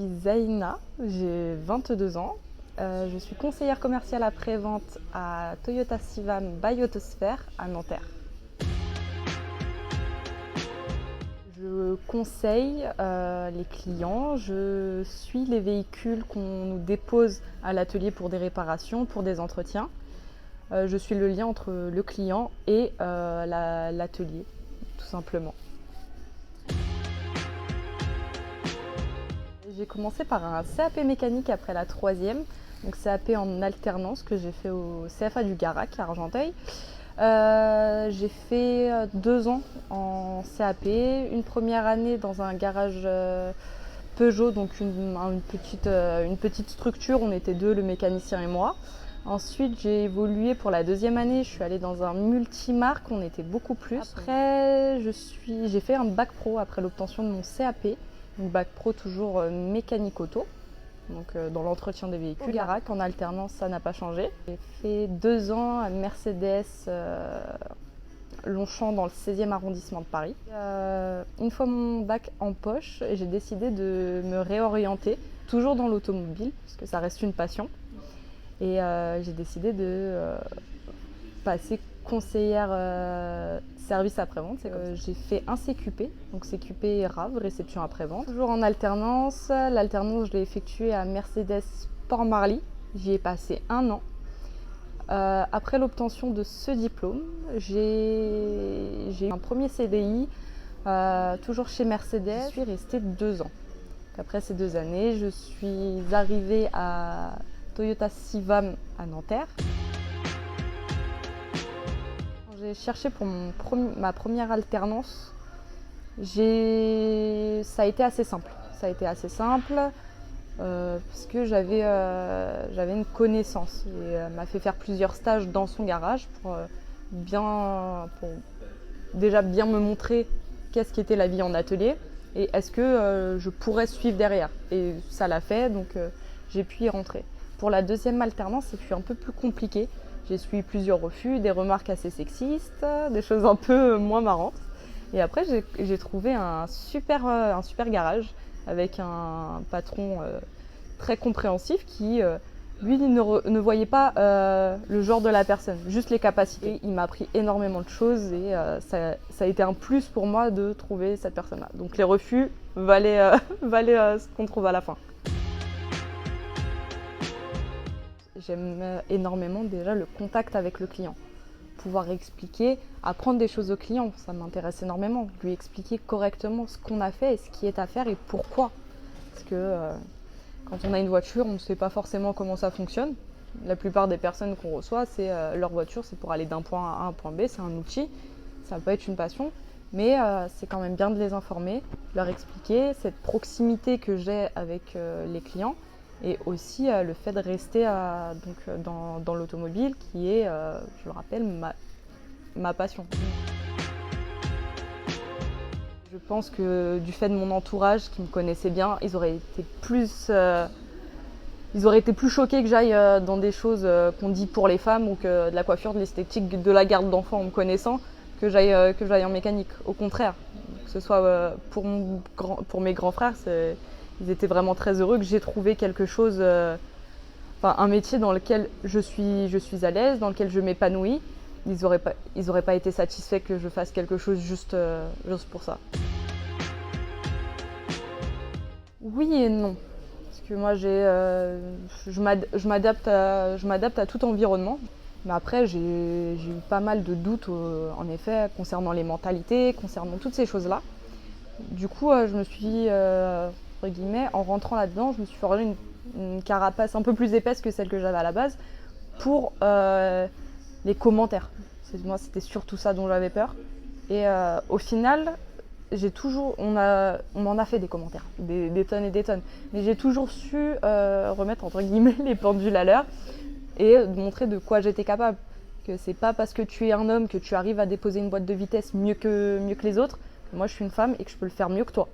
suis Zaina, j'ai 22 ans. Je suis conseillère commerciale après-vente à Toyota Sivam by Autosphère à Nanterre. Je conseille les clients, je suis les véhicules qu'on nous dépose à l'atelier pour des réparations, pour des entretiens. Je suis le lien entre le client et l'atelier, tout simplement. J'ai commencé par un CAP mécanique après la troisième, donc CAP en alternance que j'ai fait au CFA du Garac à Argenteuil. J'ai fait 2 ans en CAP, une première année dans un garage Peugeot, donc une petite structure, on était deux, le mécanicien et moi. Ensuite, j'ai évolué pour la deuxième année, je suis allée dans un multimarque, on était beaucoup plus. Après, j'ai fait un bac pro après l'obtention de mon CAP, donc bac pro toujours mécanique auto, donc dans l'entretien des véhicules. Garac, en alternance, ça n'a pas changé. J'ai fait 2 ans à Mercedes Longchamp dans le 16e arrondissement de Paris. Une fois mon bac en poche, j'ai décidé de me réorienter, toujours dans l'automobile, parce que ça reste une passion. Et j'ai décidé de passer conseillère service après-vente. J'ai fait un CQP, donc CQP RAV, réception après-vente. Toujours en alternance. L'alternance, je l'ai effectuée à Mercedes Port Marly. J'y ai passé 1 an. Après l'obtention de ce diplôme, j'ai eu un premier CDI, toujours chez Mercedes. Je suis restée 2 ans. Après ces 2 années, je suis arrivée à Toyota Sivam à Nanterre. J'ai cherché pour ma première alternance. Ça a été assez simple. Parce que j'avais une connaissance. Elle m'a fait faire plusieurs stages dans son garage pour déjà bien me montrer qu'est-ce qu'était la vie en atelier et est-ce que je pourrais suivre derrière. Et ça l'a fait, donc j'ai pu y rentrer. Pour la deuxième alternance, c'est un peu plus compliqué. J'ai suivi plusieurs refus, des remarques assez sexistes, des choses un peu moins marrantes. Et après, j'ai trouvé un super garage avec un patron très compréhensif qui, lui, ne voyait pas le genre de la personne, juste les capacités. Il m'a appris énormément de choses et ça a été un plus pour moi de trouver cette personne-là. Donc les refus valaient ce qu'on trouve à la fin. J'aime énormément déjà le contact avec le client. Pouvoir expliquer, apprendre des choses au client, ça m'intéresse énormément. Lui expliquer correctement ce qu'on a fait et ce qui est à faire et pourquoi. Parce que quand on a une voiture, on ne sait pas forcément comment ça fonctionne. La plupart des personnes qu'on reçoit, leur voiture, c'est pour aller d'un point A à un point B, c'est un outil, ça peut être une passion. Mais c'est quand même bien de les informer, leur expliquer cette proximité que j'ai avec les clients. Et aussi le fait de rester dans l'automobile qui est, je le rappelle, ma passion. Je pense que du fait de mon entourage qui me connaissait bien, ils auraient été plus choqués que j'aille dans des choses qu'on dit pour les femmes ou que de la coiffure, de l'esthétique, de la garde d'enfants en me connaissant, que j'aille en mécanique. Au contraire, que ce soit pour mes grands frères, ils étaient vraiment très heureux que j'ai trouvé quelque chose, un métier dans lequel je suis à l'aise, dans lequel je m'épanouis. Ils auraient pas été satisfaits que je fasse quelque chose juste pour ça. Oui et non. Parce que moi, je m'adapte à tout environnement. Mais après, j'ai eu pas mal de doutes, en effet, concernant les mentalités, concernant toutes ces choses-là. Du coup, je me suis, entre guillemets, en rentrant là-dedans, je me suis forgé une carapace un peu plus épaisse que celle que j'avais à la base pour les commentaires. Moi, c'était surtout ça dont j'avais peur. Et au final, on m'en a fait des commentaires, des tonnes et des tonnes. Mais j'ai toujours su remettre, entre guillemets, les pendules à l'heure et montrer de quoi j'étais capable. Que c'est pas parce que tu es un homme que tu arrives à déposer une boîte de vitesse mieux que les autres. Moi, je suis une femme et que je peux le faire mieux que toi.